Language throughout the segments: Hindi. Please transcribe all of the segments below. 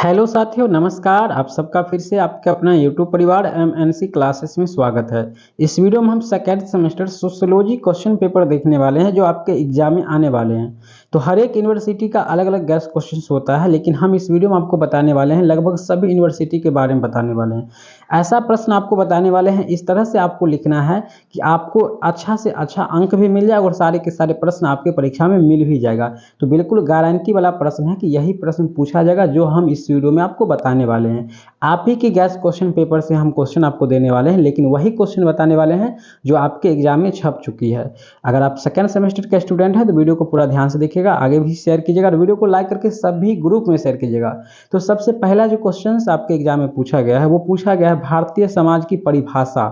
हेलो साथियों, नमस्कार। आप सबका फिर से आपके अपना यूट्यूब परिवार एमएनसी क्लासेस में स्वागत है। इस वीडियो में हम second semester sociology question paper देखने वाले हैं जो आपके एग्जाम में आने वाले हैं। तो हर एक यूनिवर्सिटी का अलग अलग गैस क्वेश्चन होता है, लेकिन हम इस वीडियो में आपको बताने वाले हैं लगभग सभी यूनिवर्सिटी के बारे में बताने वाले हैं। ऐसा प्रश्न आपको बताने वाले हैं, इस तरह से आपको लिखना है कि आपको अच्छा से अच्छा अंक भी मिल जाए और सारे के सारे प्रश्न आपके परीक्षा में मिल भी जाएगा। तो बिल्कुल गारंटी वाला प्रश्न है कि यही प्रश्न पूछा जाएगा जो हम इस वीडियो में आपको बताने वाले हैं। आप ही के गैस क्वेश्चन पेपर से हम क्वेश्चन आपको देने वाले हैं, लेकिन वही क्वेश्चन बताने वाले हैं जो आपके एग्जाम में छप चुकी है। अगर आप सेकंड सेमेस्टर के स्टूडेंट हैं तो वीडियो को पूरा ध्यान से देखिएगा, आगे भी शेयर कीजिएगा और वीडियो को लाइक करके सभी ग्रुप में शेयर कीजिएगा। तो सबसे पहला जो क्वेश्चन आपके एग्जाम में पूछा गया है वो पूछा गया है भारतीय समाज की परिभाषा।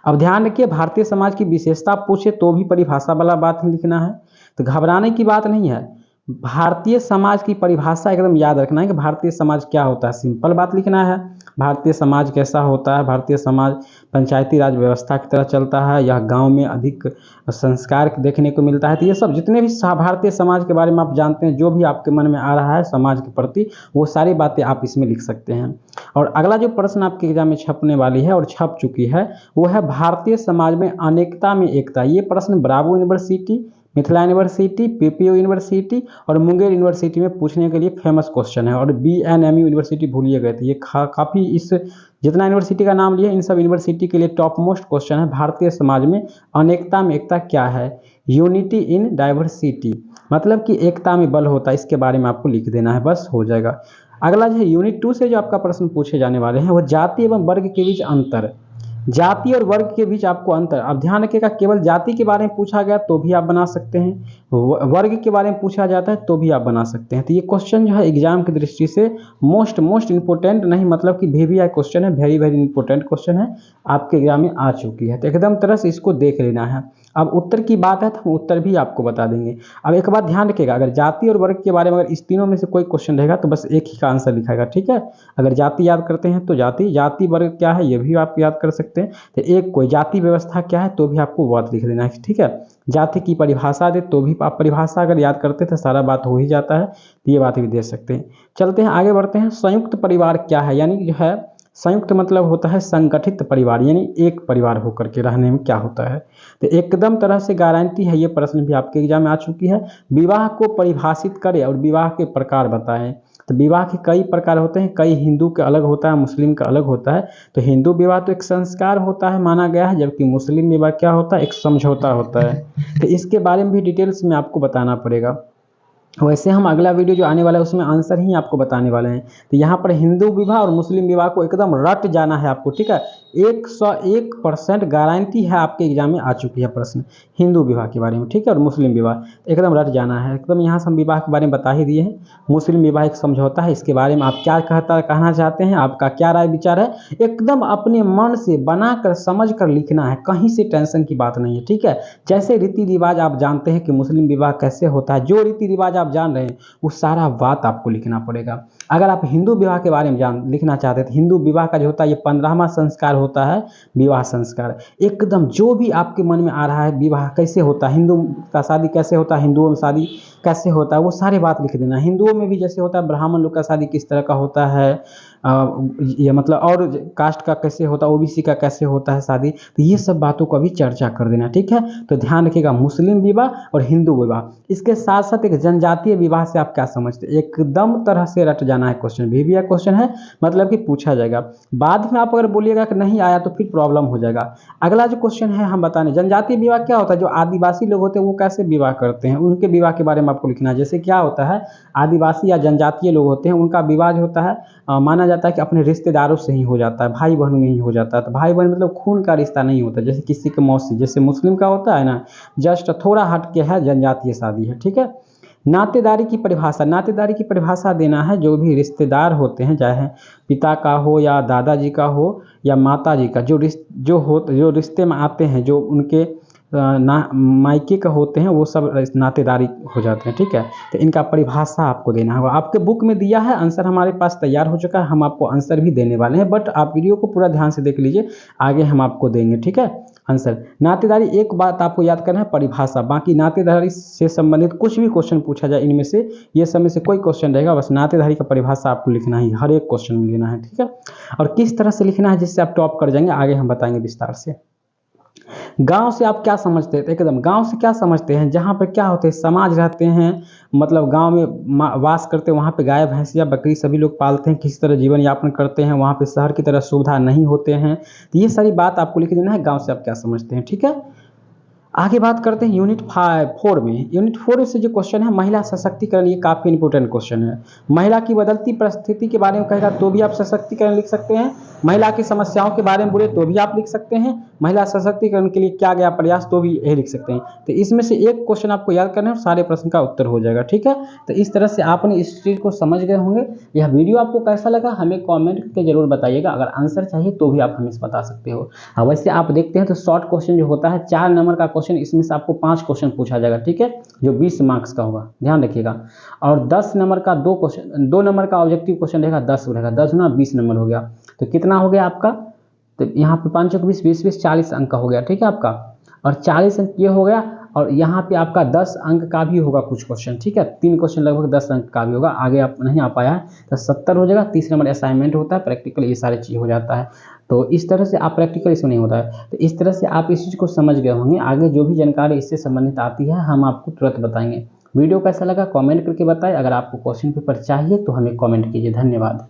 अब ध्यान रखिए, भारतीय समाज की विशेषता पूछे तो भी परिभाषा वाला बात लिखना है, तो घबराने की बात नहीं है। भारतीय समाज की परिभाषा एकदम याद रखना है कि भारतीय समाज क्या होता है, सिंपल बात लिखना है। भारतीय समाज कैसा होता है? भारतीय समाज पंचायती राज व्यवस्था की तरह चलता है या गांव में अधिक संस्कार देखने को मिलता है। तो ये सब जितने भी भारतीय समाज के बारे में आप जानते हैं, जो भी आपके मन में आ रहा है समाज के प्रति, वो सारी बातें आप इसमें लिख सकते हैं। और अगला जो प्रश्न आपके एग्जाम में छपने वाली है और छप चुकी है वो है भारतीय समाज में अनेकता में एकता। ये प्रश्न Bravo university, Mithila university, PPU university और मुंगेर यूनिवर्सिटी में पूछने के लिए फेमस क्वेश्चन है। और बीएनएमयू यूनिवर्सिटी भूलिए गए थे, ये काफ़ी इस जितना यूनिवर्सिटी का नाम लिया इन सब यूनिवर्सिटी के लिए टॉप मोस्ट क्वेश्चन है। भारतीय समाज में अनेकता में एकता क्या है? यूनिटी इन डाइवर्सिटी, मतलब कि एकता में बल होता है। इसके बारे में आपको लिख देना है, बस हो जाएगा। अगला जो है यूनिट 2 से जो आपका प्रश्न पूछे जाने वाले हैं वो जाति एवं वर्ग के बीच अंतर। जाति और वर्ग के बीच आपको अंतर, अब ध्यान रखिएगा, केवल जाति के बारे में पूछा गया तो भी आप बना सकते हैं, वर्ग के बारे में पूछा जाता है तो भी आप बना सकते हैं। तो ये क्वेश्चन जो है एग्जाम की दृष्टि से मोस्ट इंपोर्टेंट नहीं, मतलब कि VVI क्वेश्चन है, वेरी वेरी इंपॉर्टेंट क्वेश्चन है, आपके एग्जाम में आ चुकी है। तो एकदम तरह से इसको देख लेना है। अब उत्तर की बात है तो हम उत्तर भी आपको बता देंगे। अब एक बात ध्यान रखिएगा, अगर जाति और वर्ग के बारे में अगर इस तीनों में से कोई क्वेश्चन रहेगा तो बस एक ही का आंसर लिखाएगा, ठीक है। अगर जाति याद करते हैं तो जाति वर्ग क्या है ये भी आप याद कर सकते हैं। तो एक कोई जाति व्यवस्था क्या है तो भी आपको बात लिख देना है, ठीक है। जाति की परिभाषा दे तो भी आप परिभाषा अगर याद करते तो सारा बात हो ही जाता है, तो ये बात भी दे सकते हैं। चलते हैं आगे बढ़ते हैं। संयुक्त परिवार क्या है, यानी जो है संयुक्त मतलब होता है संगठित परिवार, यानी एक परिवार होकर के रहने में क्या होता है। तो एकदम तरह से गारंटी है, ये प्रश्न भी आपके एग्जाम में आ चुकी है। विवाह को परिभाषित करें और विवाह के प्रकार बताएं। तो विवाह के कई प्रकार होते हैं, कई हिंदू का अलग होता है, मुस्लिम का अलग होता है। तो हिंदू विवाह तो एक संस्कार होता है माना गया है, जबकि मुस्लिम विवाह क्या होता है, एक समझौता होता है। तो इसके बारे में भी डिटेल्स में आपको बताना पड़ेगा। वैसे हम अगला वीडियो जो आने वाला है उसमें आंसर ही आपको बताने वाले हैं। तो यहाँ पर हिंदू विवाह और मुस्लिम विवाह को एकदम रट जाना है आपको, ठीक है। 101% गारंटी है आपके एग्जाम में आ चुकी है प्रश्न हिंदू विवाह के बारे में, ठीक है, और मुस्लिम विवाह एकदम रट जाना है एकदम। यहाँ से हम विवाह के बारे में बता ही दिए हैं। मुस्लिम विवाह एक समझौता है, इसके बारे में आप क्या कहना चाहते हैं, आपका क्या राय विचार है, एकदम अपने मन से बनाकर समझ कर लिखना है, कहीं से टेंशन की बात नहीं है, ठीक है। जैसे रीति रिवाज आप जानते हैं कि मुस्लिम विवाह कैसे होता है, जो रीति रिवाज आप जान रहे हैं वो सारा बात आपको लिखना पड़ेगा। अगर आप हिंदू विवाह के बारे में लिखना चाहते हैं तो हिंदू विवाह का जो होता है ये 15वां संस्कार होता है, विवाह संस्कार। एकदम जो भी आपके मन में आ रहा है, विवाह कैसे होता है, हिंदू का शादी कैसे होता है, हिंदुओं में शादी कैसे होता है, वो सारी बात लिख देना। हिंदुओं में भी जैसे होता है ब्राह्मण लोग का शादी किस तरह का होता है, ये मतलब और कास्ट का कैसे होता है, ओबीसी का कैसे होता है शादी, तो ये सब बातों को भी चर्चा कर देना, ठीक है। तो ध्यान रखिएगा मुस्लिम विवाह और हिंदू विवाह। इसके साथ साथ एक जनजातीय विवाह से आप क्या समझते हैं, एकदम तरह से रट जाना है क्वेश्चन, VVI क्वेश्चन है, मतलब कि पूछा जाएगा। बाद में आप अगर बोलिएगा कि नहीं आया तो फिर प्रॉब्लम हो जाएगा। अगला जो क्वेश्चन है हम बताने, जनजातीय विवाह क्या होता है, जो आदिवासी लोग होते हैं वो कैसे विवाह करते हैं, उनके विवाह के बारे में आपको लिखना है। जैसे क्या होता है, आदिवासी या जनजातीय लोग होते हैं उनका विवाह जो होता है माना जाता है कि अपने रिश्तेदारों से ही हो जाता है, भाई बहन में ही हो जाता है। तो भाई बहन मतलब खून का रिश्ता नहीं होता, जैसे किसी के मौसी, जैसे मुस्लिम का होता है ना, जस्ट थोड़ा हट के है जनजातीय शादी है, ठीक है। नातेदारी की परिभाषा, नातेदारी की परिभाषा देना है, जो भी रिश्तेदार होते हैं, चाहे पिता का हो या दादाजी का हो या माता जी का, जो रिश्ते में आते हैं, जो उनके मायके का होते हैं वो सब नातेदारी हो जाते हैं, ठीक है। तो इनका परिभाषा आपको देना होगा। आपके बुक में दिया है, आंसर हमारे पास तैयार हो चुका है, हम आपको आंसर भी देने वाले हैं, बट आप वीडियो को पूरा ध्यान से देख लीजिए, आगे हम आपको देंगे, ठीक है। आंसर नातेदारी, एक बात आपको याद करना है, परिभाषा। बाकी नातेदारी से संबंधित कुछ भी क्वेश्चन पूछा जाए इनमें से, ये सब में से कोई क्वेश्चन रहेगा, बस नातेदारी का परिभाषा आपको लिखना ही, हर एक क्वेश्चन में लेना है, ठीक है। और किस तरह से लिखना है जिससे आप टॉप कर जाएंगे, आगे हम बताएंगे विस्तार से। गांव से आप क्या समझते हैं? तो एकदम गांव से क्या समझते हैं? जहाँ पे क्या होते हैं, समाज रहते हैं, मतलब गांव में वास करते हैं, वहाँ पे गाय भैंस या बकरी सभी लोग पालते हैं, किसी तरह जीवन यापन करते हैं, वहाँ पे शहर की तरह सुविधा नहीं होते हैं। तो ये सारी बात आपको लिख देना है, गांव से आप क्या समझते हैं, ठीक है। आगे बात करते हैं यूनिट 4 में। यूनिट 4 से जो क्वेश्चन है महिला सशक्तिकरण, ये काफ़ी इंपॉर्टेंट क्वेश्चन है। महिला की बदलती परिस्थिति के बारे में कहेगा तो भी आप सशक्तिकरण लिख सकते हैं। महिला की समस्याओं के बारे में बोले तो भी आप लिख सकते हैं। महिला सशक्तिकरण के लिए क्या गया प्रयास, तो भी यही लिख सकते हैं। तो इसमें से एक क्वेश्चन आपको याद करना है और सारे प्रश्न का उत्तर हो जाएगा, ठीक है। तो इस तरह से आपने इस चीज़ को समझ गए होंगे। यह वीडियो आपको कैसा लगा हमें कमेंट करके जरूर बताइएगा। अगर आंसर चाहिए तो भी आप हमें बता सकते हो। वैसे आप देखते हैं तो शॉर्ट क्वेश्चन जो होता है 4 नंबर का क्वेश्चन, इसमें से आपको 5 क्वेश्चन पूछा जाएगा, ठीक है, जो 20 मार्क्स का होगा, ध्यान रखिएगा। और 10 नंबर का 2 क्वेश्चन, 2 नंबर का ऑब्जेक्टिव क्वेश्चन रहेगा, 10 रहेगा, 10 गुना 20 नंबर हो गया। तो कितना हो गया आपका? तो यहाँ पे 5 चौक 20, 20 20 40 अंक का हो गया, ठीक है आपका। और 40 अंक ये हो गया, और यहाँ पे आपका 10 अंक का भी होगा कुछ क्वेश्चन, ठीक है। 3 क्वेश्चन लगभग 10 अंक का भी होगा, आगे आप नहीं आ पाया है तो 70 हो जाएगा। 30 नंबर असाइनमेंट होता है, प्रैक्टिकल, ये सारी चीज़ हो जाता है। तो इस तरह से आप प्रैक्टिकल इसमें नहीं होता है। तो इस तरह से आप इस चीज़ को समझ गए होंगे। आगे जो भी जानकारी इससे संबंधित आती है हम आपको तुरंत बताएंगे। वीडियो कैसा लगा कमेंट करके बताएं। अगर आपको क्वेश्चन पेपर चाहिए तो हमें कमेंट कीजिए। धन्यवाद।